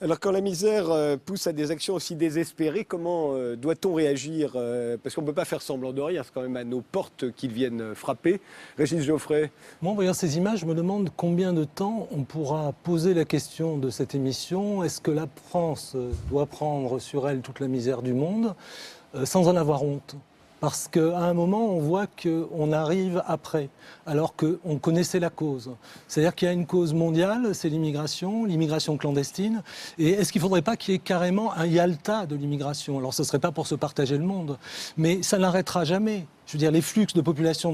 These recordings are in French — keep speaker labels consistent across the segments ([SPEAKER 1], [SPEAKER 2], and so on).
[SPEAKER 1] Alors quand la misère pousse à des actions aussi désespérées, comment doit-on réagir parce qu'on ne peut pas faire semblant de rien, c'est quand même à nos portes qu'ils viennent frapper. Régis Geoffrey.
[SPEAKER 2] Moi, en voyant ces images, je me demande combien de temps on pourra poser la question de cette émission. Est-ce que la France doit prendre sur elle toute la misère du monde sans en avoir honte ? Parce qu'à un moment, on voit qu'on arrive après, alors qu'on connaissait la cause. C'est-à-dire qu'il y a une cause mondiale, c'est l'immigration clandestine. Et est-ce qu'il ne faudrait pas qu'il y ait carrément un Yalta de l'immigration ? Alors ce ne serait pas pour se partager le monde, mais ça n'arrêtera jamais. Je veux dire, les flux de population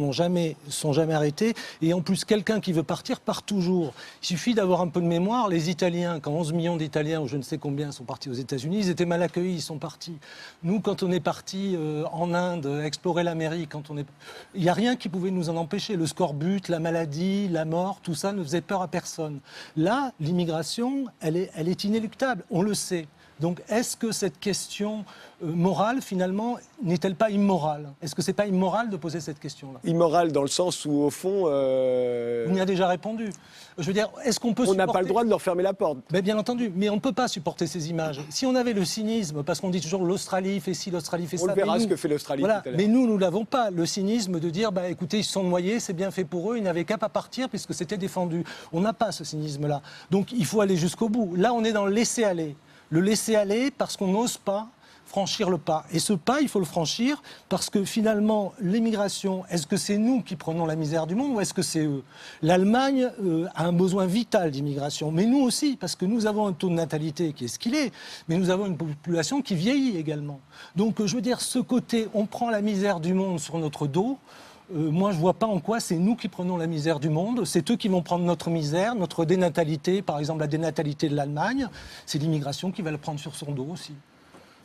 [SPEAKER 2] sont jamais arrêtés. Et en plus, quelqu'un qui veut partir part toujours. Il suffit d'avoir un peu de mémoire. Les Italiens, quand 11 millions d'Italiens, ou je ne sais combien, sont partis aux États-Unis, ils étaient mal accueillis, ils sont partis. Nous, quand on est partis en Inde, explorer l'Amérique, il n'y a rien qui pouvait nous en empêcher. Le scorbut, la maladie, la mort, tout ça ne faisait peur à personne. Là, l'immigration, elle est inéluctable, on le sait. Donc, est-ce que cette question morale, finalement, n'est-elle pas immorale ? Est-ce que ce n'est pas immoral de poser cette question-là ?
[SPEAKER 1] Immoral dans le sens où, au fond...
[SPEAKER 2] On y a déjà répondu. Je veux dire, est-ce qu'on peut supporter...
[SPEAKER 1] On n'a pas le droit de leur fermer la porte.
[SPEAKER 2] Mais bien entendu, mais on ne peut pas supporter ces images. Si on avait le cynisme, parce qu'on dit toujours l'Australie fait ci, l'Australie fait ça...
[SPEAKER 1] On le verra ce que fait l'Australie tout à l'heure.
[SPEAKER 2] Mais nous ne l'avons pas, le cynisme de dire, écoutez, ils se sont noyés, c'est bien fait pour eux, ils n'avaient qu'à pas partir puisque c'était défendu. On n'a pas ce cynisme-là. Donc il faut aller jusqu'au bout. Là, on est dans le laisser-aller. Le laisser-aller parce qu'on n'ose pas franchir le pas. Et ce pas, il faut le franchir parce que finalement, l'immigration, est-ce que c'est nous qui prenons la misère du monde ou est-ce que c'est eux ? L'Allemagne a un besoin vital d'immigration, mais nous aussi, parce que nous avons un taux de natalité qui est ce qu'il est, mais nous avons une population qui vieillit également. Donc je veux dire, ce côté, on prend la misère du monde sur notre dos. Moi, je ne vois pas en quoi c'est nous qui prenons la misère du monde. C'est eux qui vont prendre notre misère, notre dénatalité, par exemple la dénatalité de l'Allemagne. C'est l'immigration qui va le prendre sur son dos aussi.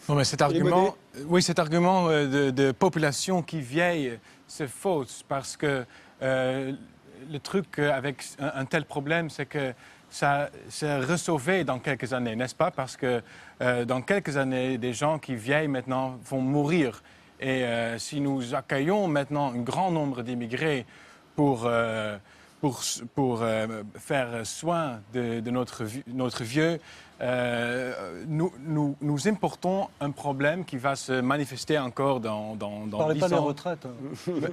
[SPEAKER 3] Non, mais cet argument de population qui vieille, c'est faux. Parce que le truc avec un tel problème, c'est que ça s'est ressauvé dans quelques années, n'est-ce pas ? Parce que dans quelques années, des gens qui vieillent maintenant vont mourir. Et si nous accueillons maintenant un grand nombre d'immigrés pour faire soin de notre vieux, nous importons un problème qui va se manifester encore dans 10 ans.
[SPEAKER 2] Ne parlez pas des retraites.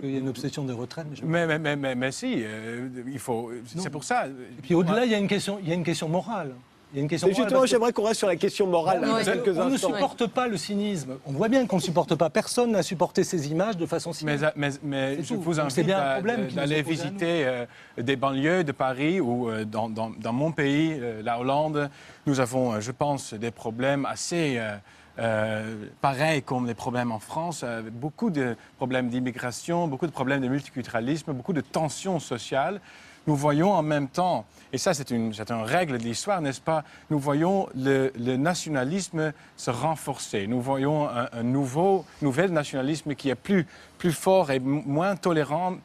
[SPEAKER 2] Il y a une obsession des retraites.
[SPEAKER 3] Mais si, il faut. C'est pour ça.
[SPEAKER 2] Et puis au-delà, il y a une question morale. Il y a une question morale.
[SPEAKER 1] Justement, j'aimerais qu'on reste sur la question morale quelques instants.
[SPEAKER 2] On ne supporte pas le cynisme. On voit bien qu'on ne supporte pas. Personne n'a supporté ces images de façon cynique.
[SPEAKER 3] Mais je vous invite d'aller visiter des banlieues de Paris ou dans mon pays, la Hollande. Nous avons, je pense, des problèmes assez pareils comme les problèmes en France. Beaucoup de problèmes d'immigration, beaucoup de problèmes de multiculturalisme, beaucoup de tensions sociales. Nous voyons en même temps, et ça c'est une règle de l'histoire, n'est-ce pas? Nous voyons le nationalisme se renforcer. Nous voyons un nouvel nationalisme qui est plus fort et moins tolérant,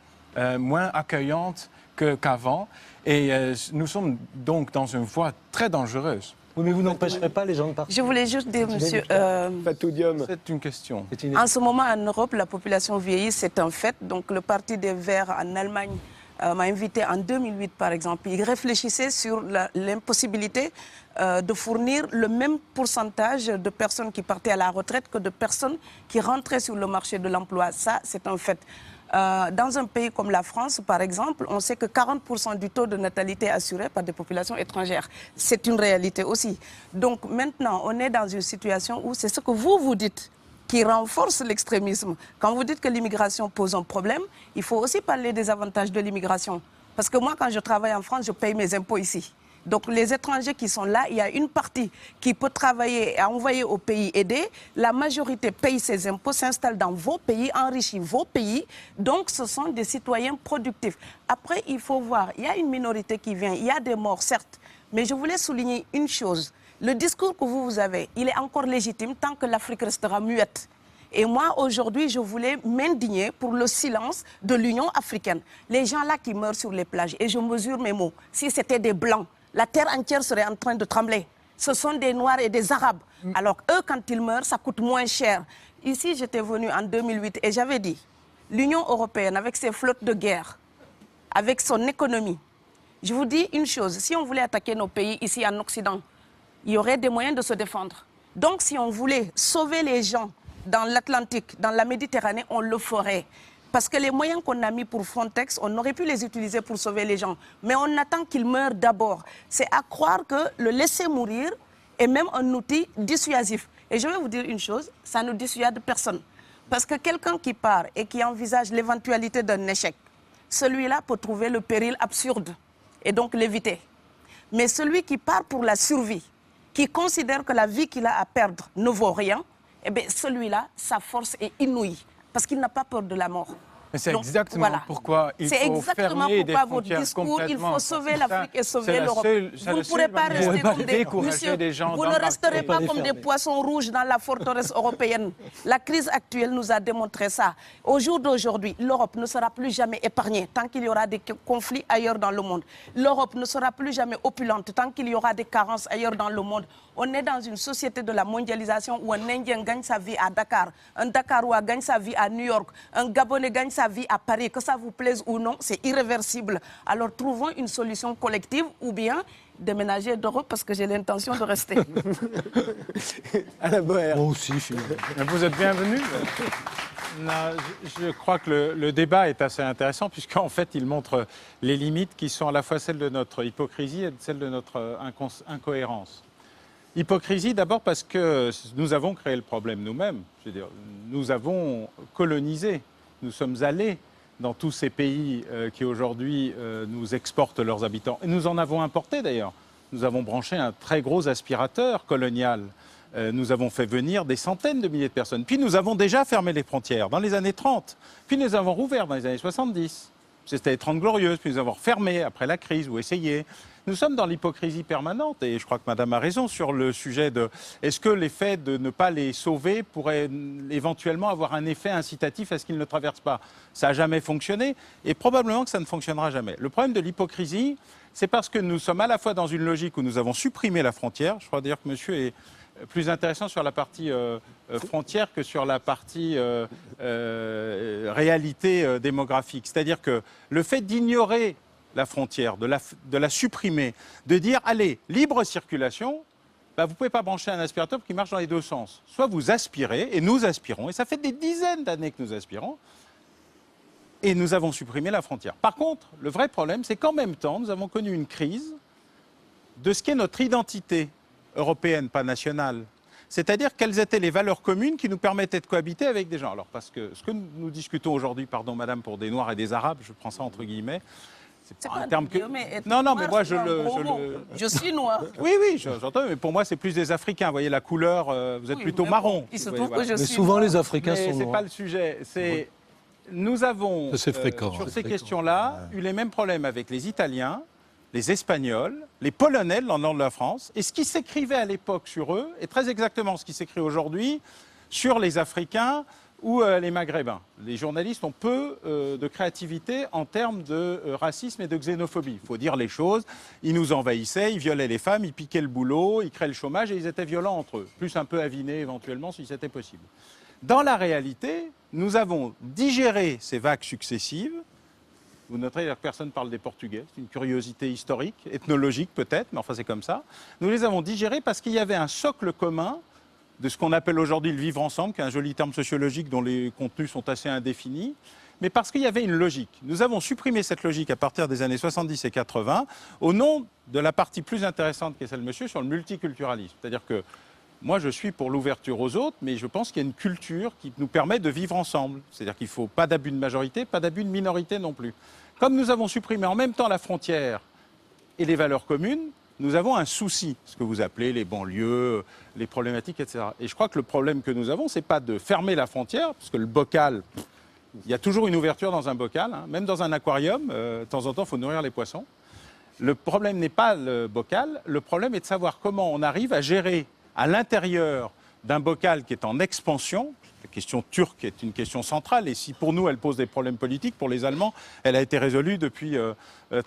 [SPEAKER 3] moins accueillant qu'avant. Et nous sommes donc dans une voie très dangereuse.
[SPEAKER 2] Oui, mais vous n'empêcherez pas les gens de partir.
[SPEAKER 4] Je voulais juste dire, monsieur...
[SPEAKER 3] C'est une question.
[SPEAKER 4] En ce moment, en Europe, la population vieillit, c'est un fait. Donc le Parti des Verts en Allemagne m'a invité en 2008, par exemple. Il réfléchissait sur l'impossibilité de fournir le même pourcentage de personnes qui partaient à la retraite que de personnes qui rentraient sur le marché de l'emploi. Ça, c'est un fait. Dans un pays comme la France, par exemple, on sait que 40% du taux de natalité est assuré par des populations étrangères. C'est une réalité aussi. Donc maintenant, on est dans une situation où c'est ce que vous dites qui renforce l'extrémisme. Quand vous dites que l'immigration pose un problème, il faut aussi parler des avantages de l'immigration. Parce que moi, quand je travaille en France, je paye mes impôts ici. Donc les étrangers qui sont là, il y a une partie qui peut travailler et envoyer au pays aidé. La majorité paye ses impôts, s'installe dans vos pays, enrichit vos pays. Donc ce sont des citoyens productifs. Après, il faut voir, il y a une minorité qui vient, il y a des morts, certes. Mais je voulais souligner une chose. Le discours que vous avez, il est encore légitime tant que l'Afrique restera muette. Et moi, aujourd'hui, je voulais m'indigner pour le silence de l'Union africaine. Les gens là qui meurent sur les plages, et je mesure mes mots, si c'était des Blancs, la terre entière serait en train de trembler. Ce sont des Noirs et des Arabes. Alors eux, quand ils meurent, ça coûte moins cher. Ici, j'étais venue en 2008 et j'avais dit, l'Union européenne, avec ses flottes de guerre, avec son économie, je vous dis une chose, si on voulait attaquer nos pays ici en Occident, il y aurait des moyens de se défendre. Donc si on voulait sauver les gens dans l'Atlantique, dans la Méditerranée, on le ferait. Parce que les moyens qu'on a mis pour Frontex, on aurait pu les utiliser pour sauver les gens. Mais on attend qu'ils meurent d'abord. C'est à croire que le laisser mourir est même un outil dissuasif. Et je vais vous dire une chose, ça ne dissuade personne. Parce que quelqu'un qui part et qui envisage l'éventualité d'un échec, celui-là peut trouver le péril absurde et donc l'éviter. Mais celui qui part pour la survie, qui considère que la vie qu'il a à perdre ne vaut rien, eh bien celui-là, sa force est inouïe. Parce qu'il n'a pas peur de la mort.
[SPEAKER 3] Mais c'est exactement pourquoi il faut fermer des frontières complètement.
[SPEAKER 4] Il faut sauver l'Afrique et sauver l'Europe. Vous ne pourrez pas rester comme des gens. Vous ne resterez pas comme des poissons rouges dans la forteresse européenne. La crise actuelle nous a démontré ça. Au jour d'aujourd'hui, l'Europe ne sera plus jamais épargnée tant qu'il y aura des conflits ailleurs dans le monde. L'Europe ne sera plus jamais opulente tant qu'il y aura des carences ailleurs dans le monde. On est dans une société de la mondialisation où un Indien gagne sa vie à Dakar, un Dakarois gagne sa vie à New York, un Gabonais gagne sa vie à Paris. Que ça vous plaise ou non, c'est irréversible. Alors trouvons une solution collective ou bien déménager d'Europe parce que j'ai l'intention de rester.
[SPEAKER 1] Alain Boer.
[SPEAKER 2] Moi aussi,
[SPEAKER 3] vous êtes bienvenue. Je crois que le débat est assez intéressant puisqu'en fait, il montre les limites qui sont à la fois celles de notre hypocrisie et celles de notre incohérence. Hypocrisie d'abord parce que nous avons créé le problème nous-mêmes. Je veux dire, nous avons colonisé, nous sommes allés dans tous ces pays qui aujourd'hui nous exportent leurs habitants. Et nous en avons importé d'ailleurs. Nous avons branché un très gros aspirateur colonial. Nous avons fait venir des centaines de milliers de personnes. Puis nous avons déjà fermé les frontières dans les années 30. Puis nous avons rouvert dans les années 70. C'était les 30 glorieuses. Puis nous avons fermé après la crise ou essayé. Nous sommes dans l'hypocrisie permanente et je crois que Madame a raison sur le sujet de est-ce que l'effet de ne pas les sauver pourrait éventuellement avoir un effet incitatif à ce qu'ils ne traversent pas. Ça n'a jamais fonctionné et probablement que ça ne fonctionnera jamais. Le problème de l'hypocrisie, c'est parce que nous sommes à la fois dans une logique où nous avons supprimé la frontière. Je crois dire que monsieur est plus intéressant sur la partie frontière que sur la partie réalité démographique. C'est-à-dire que le fait d'ignorer la frontière, de la supprimer, de dire, allez, libre circulation, vous ne pouvez pas brancher un aspirateur qui marche dans les deux sens. Soit vous aspirez, et nous aspirons, et ça fait des dizaines d'années que nous aspirons, et nous avons supprimé la frontière. Par contre, le vrai problème, c'est qu'en même temps, nous avons connu une crise de ce qu'est notre identité européenne, pas nationale. C'est-à-dire quelles étaient les valeurs communes qui nous permettaient de cohabiter avec des gens. Alors, parce que ce que nous discutons aujourd'hui, pardon madame, pour des Noirs et des Arabes, je prends ça entre guillemets,
[SPEAKER 4] c'est pas un terme que...
[SPEAKER 3] Non, mais moi,
[SPEAKER 4] je suis noir.
[SPEAKER 3] Oui, j'entends, mais pour moi, c'est plus des Africains. Vous voyez, la couleur, vous êtes plutôt marron.
[SPEAKER 4] Il se trouve que je
[SPEAKER 2] mais
[SPEAKER 4] suis
[SPEAKER 2] souvent,
[SPEAKER 4] noir.
[SPEAKER 2] les Africains sont noirs.
[SPEAKER 3] C'est pas le sujet. Nous avons, sur ces questions-là, eu les mêmes problèmes avec les Italiens, les Espagnols, les Polonais, dans le nord de la France. Et ce qui s'écrivait à l'époque sur eux est très exactement ce qui s'écrit aujourd'hui sur les Africains ou les Maghrébins. Les journalistes ont peu de créativité en termes de racisme et de xénophobie. Il faut dire les choses. Ils nous envahissaient, ils violaient les femmes, ils piquaient le boulot, ils créaient le chômage et ils étaient violents entre eux. Plus un peu avinés éventuellement si c'était possible. Dans la réalité, nous avons digéré ces vagues successives. Vous noterez que personne ne parle des Portugais. C'est une curiosité historique, ethnologique peut-être, mais enfin c'est comme ça. Nous les avons digérés parce qu'il y avait un socle commun de ce qu'on appelle aujourd'hui le vivre ensemble, qui est un joli terme sociologique dont les contenus sont assez indéfinis, mais parce qu'il y avait une logique. Nous avons supprimé cette logique à partir des années 70 et 80 au nom de la partie plus intéressante qui est celle de monsieur sur le multiculturalisme. C'est-à-dire que moi, je suis pour l'ouverture aux autres, mais je pense qu'il y a une culture qui nous permet de vivre ensemble. C'est-à-dire qu'il ne faut pas d'abus de majorité, pas d'abus de minorité non plus. Comme nous avons supprimé en même temps la frontière et les valeurs communes, nous avons un souci, ce que vous appelez les banlieues, les problématiques, etc. Et je crois que le problème que nous avons, ce n'est pas de fermer la frontière, parce que le bocal, il y a toujours une ouverture dans un bocal, hein, même dans un aquarium, de temps en temps, il faut nourrir les poissons. Le problème n'est pas le bocal, le problème est de savoir comment on arrive à gérer à l'intérieur d'un bocal qui est en expansion. La question turque est une question centrale et si pour nous elle pose des problèmes politiques, pour les Allemands, elle a été résolue depuis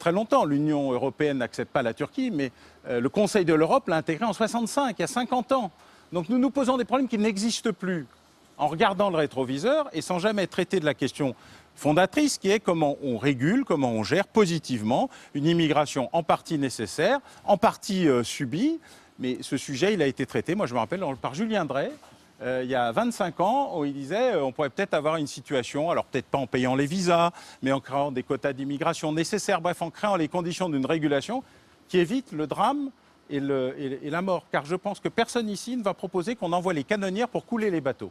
[SPEAKER 3] très longtemps. L'Union européenne n'accepte pas la Turquie, mais le Conseil de l'Europe l'a intégrée en 65, il y a 50 ans. Donc nous nous posons des problèmes qui n'existent plus en regardant le rétroviseur et sans jamais traiter de la question fondatrice qui est comment on régule, comment on gère positivement une immigration en partie nécessaire, en partie subie,
[SPEAKER 5] Mais ce sujet, il a été traité, moi je me rappelle, par Julien Drey, il y a 25 ans, où il disait on pourrait peut-être avoir une situation, alors peut-être pas en payant les visas, mais en créant des quotas d'immigration nécessaires, bref, en créant les conditions d'une régulation qui évite le drame et la mort. Car je pense que personne ici ne va proposer qu'on envoie les canonnières pour couler les bateaux.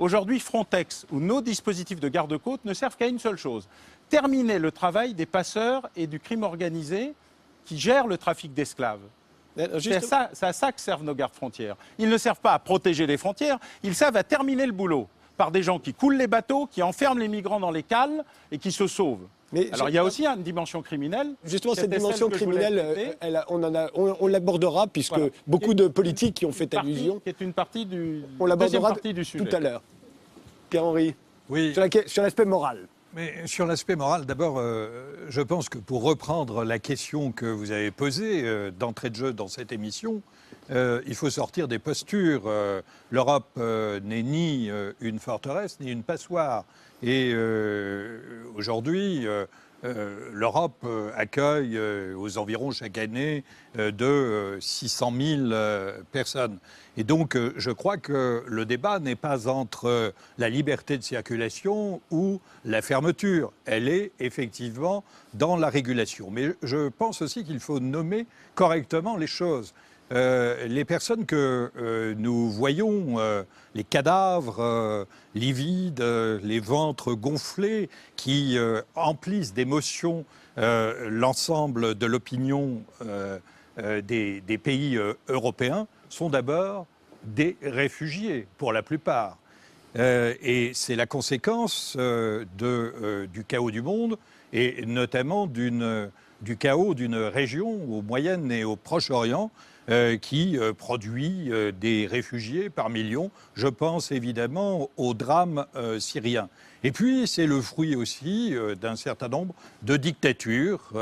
[SPEAKER 5] Aujourd'hui, Frontex ou nos dispositifs de garde-côte ne servent qu'à une seule chose, terminer le travail des passeurs et du crime organisé qui gèrent le trafic d'esclaves. C'est à ça que servent nos gardes-frontières. Ils ne servent pas à protéger les frontières, ils servent à terminer le boulot par des gens qui coulent les bateaux, qui enferment les migrants dans les cales et qui se sauvent. Mais alors il y a aussi une dimension criminelle.
[SPEAKER 1] Justement, cette dimension criminelle, on l'abordera, puisque voilà. Beaucoup de politiques qui ont fait allusion.
[SPEAKER 5] Qui est une partie du,
[SPEAKER 1] on l'abordera tout à l'heure. Pierre-Henri,
[SPEAKER 6] oui.
[SPEAKER 1] Sur l'aspect moral.
[SPEAKER 6] Mais sur l'aspect moral, d'abord, je pense que pour reprendre la question que vous avez posée d'entrée de jeu dans cette émission, il faut sortir des postures. L'Europe n'est ni une forteresse, ni une passoire. Et aujourd'hui, l'Europe accueille aux environs chaque année de 600 000 personnes. Et donc, je crois que le débat n'est pas entre la liberté de circulation ou la fermeture. Elle est effectivement dans la régulation. Mais je pense aussi qu'il faut nommer correctement les choses. Les personnes que nous voyons, les cadavres livides, les ventres gonflés, qui emplissent d'émotions l'ensemble de l'opinion des pays européens, sont d'abord des réfugiés, pour la plupart. Et c'est la conséquence du chaos du monde, et notamment du chaos d'une région au Moyen et au Proche-Orient, qui produit des réfugiés par millions. Je pense évidemment au drame syrien. Et puis, c'est le fruit aussi d'un certain nombre de dictatures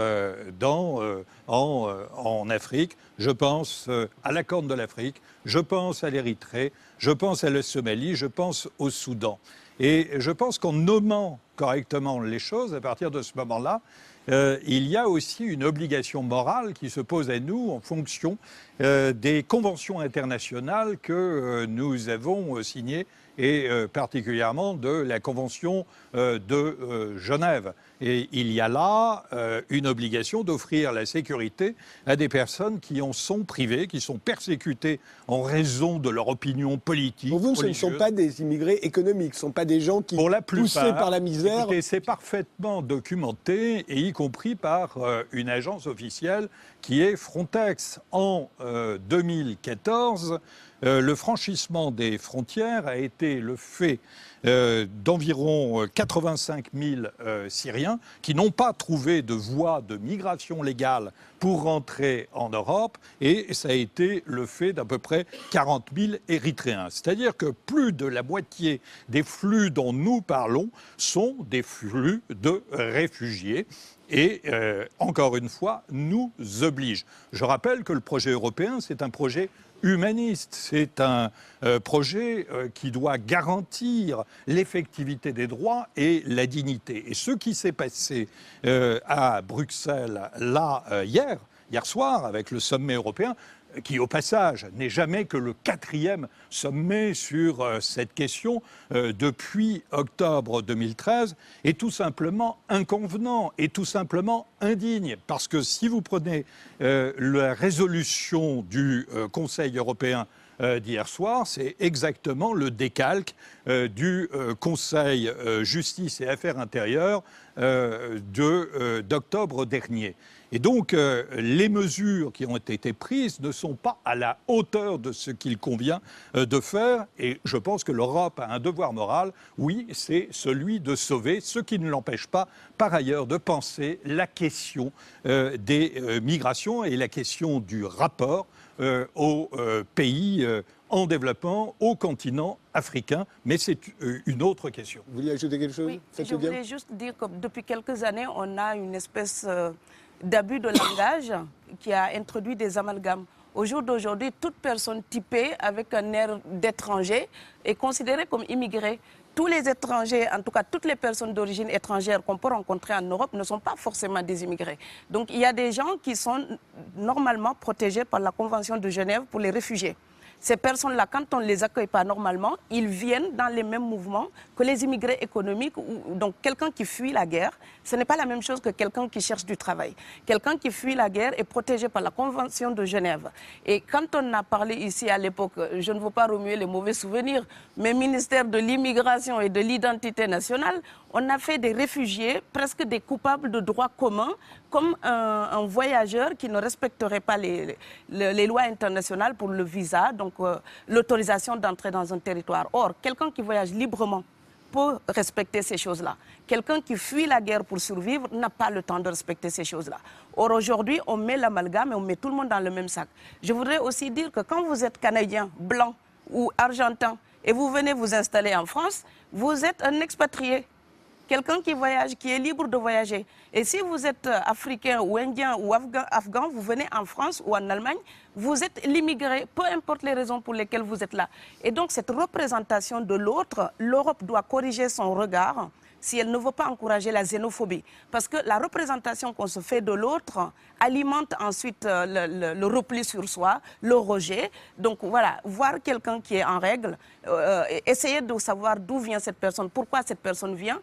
[SPEAKER 6] en Afrique. Je pense à la Corne de l'Afrique, je pense à l'Érythrée, je pense à la Somalie, je pense au Soudan. Et je pense qu'en nommant correctement les choses, à partir de ce moment-là, il y a aussi une obligation morale qui se pose à nous en fonction des conventions internationales que nous avons signées, et particulièrement de la Convention de Genève. Et il y a là une obligation d'offrir la sécurité à des personnes qui en sont privées, qui sont persécutées en raison de leur opinion politique.
[SPEAKER 1] Pour vous, ce ne sont pas des immigrés économiques, ce ne sont pas des gens qui, poussés par la misère...
[SPEAKER 6] Écoutez, c'est parfaitement documenté, et y compris par une agence officielle qui est Frontex. En 2014, le franchissement des frontières a été le fait d'environ 85 000 Syriens qui n'ont pas trouvé de voie de migration légale pour rentrer en Europe, et ça a été le fait d'à peu près 40 000 Érythréens. C'est-à-dire que plus de la moitié des flux dont nous parlons sont des flux de réfugiés. Et encore une fois, nous oblige. Je rappelle que le projet européen, c'est un projet humaniste. C'est un projet qui doit garantir l'effectivité des droits et la dignité. Et ce qui s'est passé à Bruxelles, là, hier soir, avec le sommet européen, qui, au passage, n'est jamais que le 4e sommet sur cette question depuis octobre 2013, est tout simplement inconvenant et tout simplement indigne. Parce que si vous prenez la résolution du Conseil européen d'hier soir, c'est exactement le décalque du Conseil Justice et Affaires intérieures d'octobre dernier. Et donc, les mesures qui ont été prises ne sont pas à la hauteur de ce qu'il convient de faire. Et je pense que l'Europe a un devoir moral, oui, c'est celui de sauver, ce qui ne l'empêche pas, par ailleurs, de penser la question des migrations et la question du rapport aux pays en développement, au continent africain. Mais c'est une autre question.
[SPEAKER 1] Vous vouliez ajouter quelque chose?
[SPEAKER 4] Oui, je voulais juste dire que depuis quelques années, on a une espèce... d'abus de langage qui a introduit des amalgames. Au jour d'aujourd'hui, toute personne typée avec un air d'étranger est considérée comme immigrée. Tous les étrangers, en tout cas toutes les personnes d'origine étrangère qu'on peut rencontrer en Europe ne sont pas forcément des immigrés. Donc il y a des gens qui sont normalement protégés par la Convention de Genève pour les réfugiés. Ces personnes-là, quand on ne les accueille pas normalement, ils viennent dans les mêmes mouvements que les immigrés économiques. Donc quelqu'un qui fuit la guerre, ce n'est pas la même chose que quelqu'un qui cherche du travail. Quelqu'un qui fuit la guerre est protégé par la Convention de Genève. Et quand on a parlé ici à l'époque, je ne veux pas remuer les mauvais souvenirs, mais ministère de l'immigration et de l'identité nationale, on a fait des réfugiés, presque des coupables de droit commun, comme un voyageur qui ne respecterait pas les lois internationales pour le visa, donc l'autorisation d'entrer dans un territoire. Or, quelqu'un qui voyage librement peut respecter ces choses-là. Quelqu'un qui fuit la guerre pour survivre n'a pas le temps de respecter ces choses-là. Or, aujourd'hui, on met l'amalgame et on met tout le monde dans le même sac. Je voudrais aussi dire que quand vous êtes Canadien, blanc ou argentin, et vous venez vous installer en France, vous êtes un expatrié. Quelqu'un qui voyage, qui est libre de voyager. Et si vous êtes africain ou indien ou afghan, vous venez en France ou en Allemagne, vous êtes l'immigré, peu importe les raisons pour lesquelles vous êtes là. Et donc cette représentation de l'autre, l'Europe doit corriger son regard si elle ne veut pas encourager la xénophobie. Parce que la représentation qu'on se fait de l'autre alimente ensuite le repli sur soi, le rejet. Donc voilà, voir quelqu'un qui est en règle, essayer de savoir d'où vient cette personne, pourquoi cette personne vient.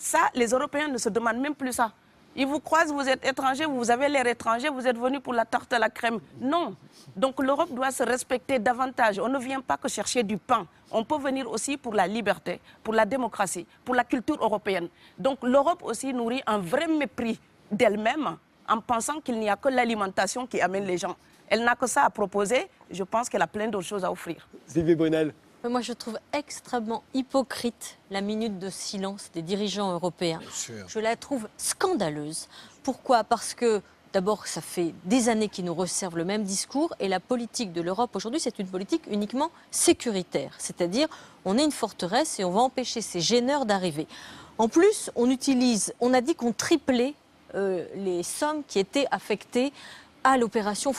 [SPEAKER 4] Ça, les Européens ne se demandent même plus ça. Ils vous croisent, vous êtes étranger, vous avez l'air étranger, vous êtes venu pour la tarte à la crème. Non. Donc l'Europe doit se respecter davantage. On ne vient pas que chercher du pain. On peut venir aussi pour la liberté, pour la démocratie, pour la culture européenne. Donc l'Europe aussi nourrit un vrai mépris d'elle-même en pensant qu'il n'y a que l'alimentation qui amène les gens. Elle n'a que ça à proposer. Je pense qu'elle a plein d'autres choses à offrir.
[SPEAKER 1] Sylvie Brunel.
[SPEAKER 7] Moi, je trouve extrêmement hypocrite la minute de silence des dirigeants européens. Je la trouve scandaleuse. Pourquoi? Parce que, d'abord, ça fait des années qu'ils nous resservent le même discours et la politique de l'Europe aujourd'hui, c'est une politique uniquement sécuritaire. C'est-à-dire, on est une forteresse et on va empêcher ces gêneurs d'arriver. En plus, on a dit qu'on triplait les sommes qui étaient affectées à l'opération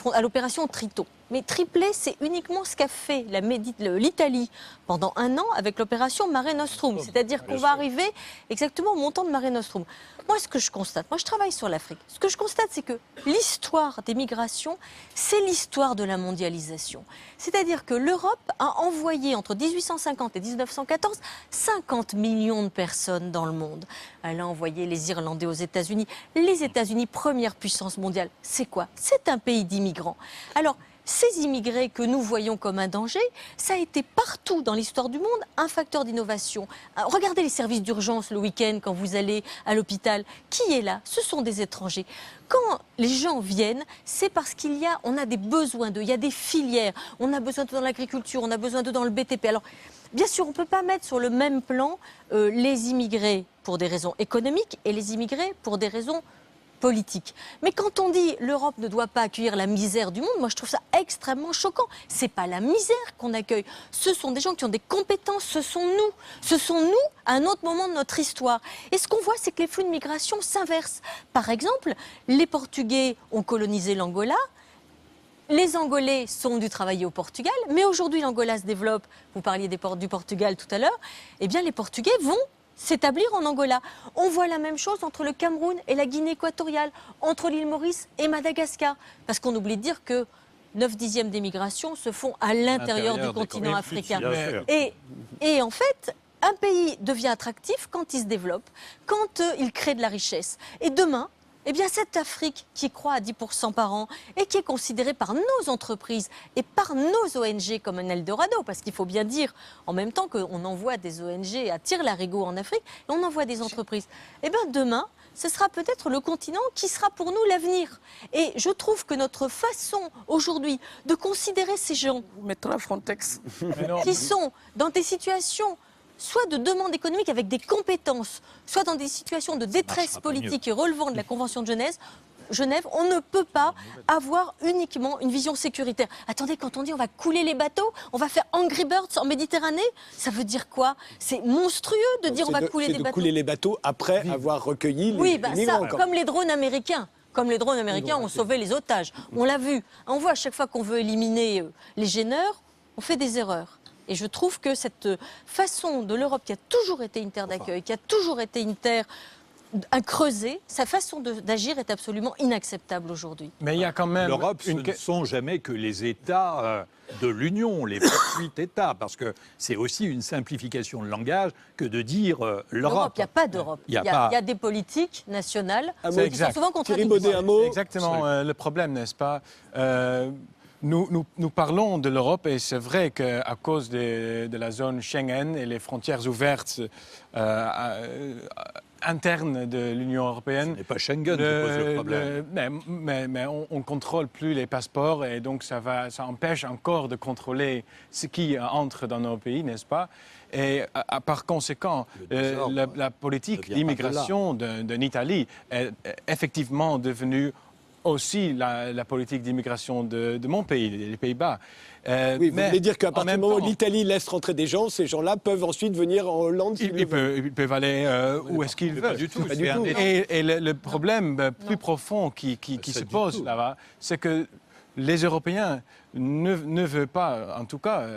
[SPEAKER 7] Triton. Mais tripler, c'est uniquement ce qu'a fait l'Italie pendant un an avec l'opération Mare Nostrum. C'est-à-dire qu'on va arriver exactement au montant de Mare Nostrum. Moi, ce que je constate, je travaille sur l'Afrique. Ce que je constate, c'est que l'histoire des migrations, c'est l'histoire de la mondialisation. C'est-à-dire que l'Europe a envoyé entre 1850 et 1914 50 millions de personnes dans le monde. Elle a envoyé les Irlandais aux États-Unis. Les États-Unis, première puissance mondiale, c'est quoi? C'est un pays d'immigrants. Alors, ces immigrés que nous voyons comme un danger, ça a été partout dans l'histoire du monde un facteur d'innovation. Regardez les services d'urgence le week-end quand vous allez à l'hôpital. Qui est là? Ce sont des étrangers. Quand les gens viennent, c'est parce on a des besoins d'eux, il y a des filières. On a besoin d'eux dans l'agriculture, on a besoin d'eux dans le BTP. Alors, bien sûr, on ne peut pas mettre sur le même plan les immigrés pour des raisons économiques et les immigrés pour des raisons politique. Mais quand on dit l'Europe ne doit pas accueillir la misère du monde, moi je trouve ça extrêmement choquant. C'est pas la misère qu'on accueille. Ce sont des gens qui ont des compétences, ce sont nous. Ce sont nous à un autre moment de notre histoire. Et ce qu'on voit, c'est que les flux de migration s'inversent. Par exemple, les Portugais ont colonisé l'Angola. Les Angolais sont du travailler au Portugal, mais aujourd'hui l'Angola se développe. Vous parliez du Portugal tout à l'heure. Eh bien, les Portugais vont s'établir en Angola. On voit la même chose entre le Cameroun et la Guinée équatoriale, entre l'île Maurice et Madagascar. Parce qu'on oublie de dire que 9/10 des migrations se font à l'intérieur du continent africain. Et en fait, un pays devient attractif quand il se développe, quand il crée de la richesse. Et demain, eh bien, cette Afrique qui croît à 10% par an et qui est considérée par nos entreprises et par nos ONG comme un Eldorado, parce qu'il faut bien dire en même temps qu'on envoie des ONG à tire-larigot en Afrique et on envoie des entreprises. Eh bien, demain, ce sera peut-être le continent qui sera pour nous l'avenir. Et je trouve que notre façon aujourd'hui de considérer ces gens
[SPEAKER 4] Frontex.
[SPEAKER 7] qui sont dans des situations soit de demande économique avec des compétences, soit dans des situations de détresse politique et relevant de la Convention de Genève, on ne peut pas avoir uniquement une vision sécuritaire. Attendez, quand on dit on va couler les bateaux, on va faire Angry Birds en Méditerranée, ça veut dire quoi? C'est monstrueux de dire on va couler des bateaux.
[SPEAKER 1] Couler les bateaux après avoir recueilli les migrants.
[SPEAKER 7] Comme les drones américains. comme les drones américains ont sauvé les otages. On l'a vu. On voit à chaque fois qu'on veut éliminer les gêneurs, on fait des erreurs. Et je trouve que cette façon de l'Europe, qui a toujours été une terre d'accueil, qui a toujours été une terre à creuser, sa façon d'agir est absolument inacceptable aujourd'hui.
[SPEAKER 3] Mais il y a quand même...
[SPEAKER 6] L'Europe, ce ne sont jamais que les États de l'Union, les 28 États, parce que c'est aussi une simplification de langage que de dire l'Europe.
[SPEAKER 7] Il n'y a pas d'Europe. Il y a des politiques nationales qui sont souvent contradictoires.
[SPEAKER 3] C'est exactement le problème, n'est-ce pas? Nous parlons de l'Europe et c'est vrai qu'à cause de la zone Schengen et les frontières ouvertes internes de l'Union européenne...
[SPEAKER 6] Ce n'est pas Schengen qui pose le problème.
[SPEAKER 3] Mais on ne contrôle plus les passeports et donc ça empêche encore de contrôler ce qui entre dans nos pays, n'est-ce pas? Et par conséquent, la politique d'immigration de l'Italie est effectivement devenue aussi la politique d'immigration de mon pays, les Pays-Bas.
[SPEAKER 1] Oui, vous voulez dire qu'à partir du moment où l'Italie laisse rentrer des gens, ces gens-là peuvent ensuite venir en Hollande s'ils le veulent.
[SPEAKER 3] Ils peuvent aller où est-ce qu'ils veulent.
[SPEAKER 6] Pas du tout.
[SPEAKER 3] Et le problème plus profond qui se pose là-bas, c'est que les Européens ne veulent pas, en tout cas,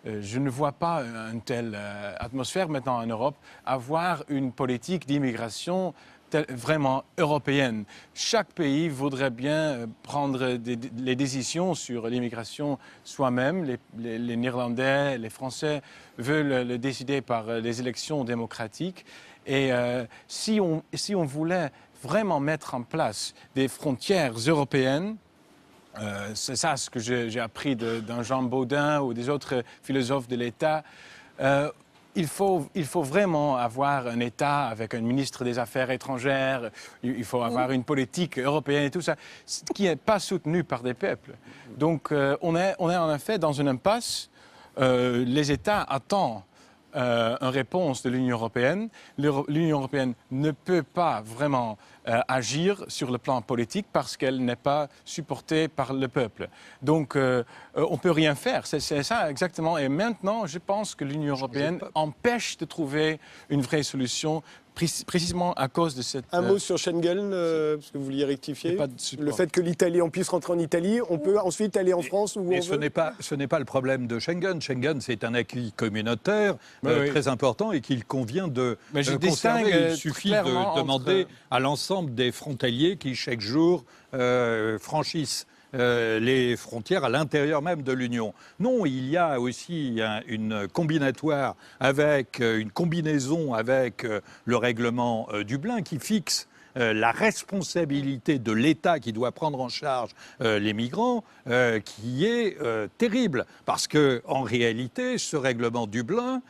[SPEAKER 3] je ne vois pas une telle atmosphère maintenant en Europe, avoir une politique d'immigration vraiment européenne. Chaque pays voudrait bien prendre les décisions sur l'immigration soi-même. Les Néerlandais, les Français veulent le décider par les élections démocratiques. Et si on voulait vraiment mettre en place des frontières européennes, c'est ça ce que j'ai appris d'un Jean Baudin ou des autres philosophes de l'État, il faut vraiment avoir un État avec un ministre des Affaires étrangères, il faut avoir une politique européenne et tout ça, ce qui n'est pas soutenu par des peuples. Donc on est en effet dans une impasse. Les États attendent une réponse de l'Union européenne. L'Union européenne ne peut pas vraiment agir sur le plan politique parce qu'elle n'est pas supportée par le peuple. Donc, on ne peut rien faire. C'est ça exactement. Et maintenant, je pense que l'Union européenne empêche de trouver une vraie solution précisément à cause de cette...
[SPEAKER 1] Un mot sur Schengen, parce que vous vouliez rectifier. Le fait que l'Italie, on puisse rentrer en Italie, on peut ensuite aller en France où on veut.
[SPEAKER 6] Ce n'est pas le problème de Schengen. Schengen, c'est un acquis communautaire très important et qu'il convient de conserver. Il suffit de demander à l'ensemble des frontaliers qui, chaque jour, franchissent les frontières à l'intérieur même de l'Union. Non, il y a aussi une combinaison avec le règlement Dublin qui fixe la responsabilité de l'État qui doit prendre en charge les migrants, qui est terrible. Parce qu'en réalité, ce règlement Dublin,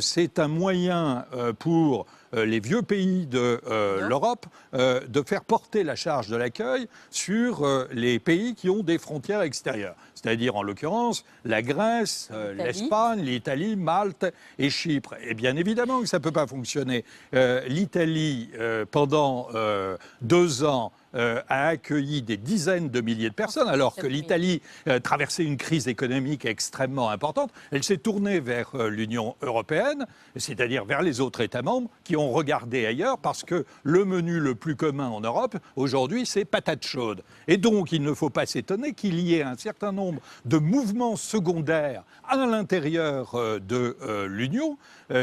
[SPEAKER 6] c'est un moyen pour les vieux pays de l'Europe de faire porter la charge de l'accueil sur les pays qui ont des frontières extérieures. C'est-à-dire, en l'occurrence, la Grèce, l'Espagne, l'Italie, Malte et Chypre. Et bien évidemment que ça ne peut pas fonctionner. L'Italie, pendant 2 ans, a accueilli des dizaines de milliers de personnes, alors que l'Italie traversait une crise économique extrêmement importante. Elle s'est tournée vers l'Union européenne, c'est-à-dire vers les autres États membres, qui ont regardé ailleurs, parce que le menu le plus commun en Europe, aujourd'hui, c'est patate chaude. Et donc, il ne faut pas s'étonner qu'il y ait un certain nombre de mouvements secondaires à l'intérieur de l'Union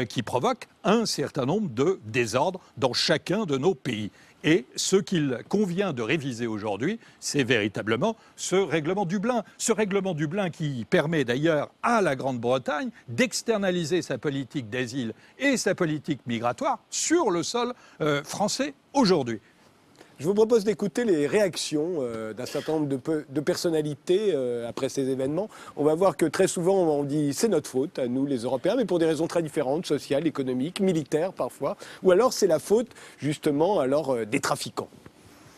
[SPEAKER 6] qui provoquent un certain nombre de désordres dans chacun de nos pays. Et ce qu'il convient de réviser aujourd'hui, c'est véritablement ce règlement Dublin. Ce règlement Dublin qui permet d'ailleurs à la Grande-Bretagne d'externaliser sa politique d'asile et sa politique migratoire sur le sol français aujourd'hui.
[SPEAKER 1] Je vous propose d'écouter les réactions d'un certain nombre de personnalités après ces événements. On va voir que très souvent, on dit c'est notre faute, à nous les Européens, mais pour des raisons très différentes, sociales, économiques, militaires parfois. Ou alors c'est la faute, justement, des trafiquants.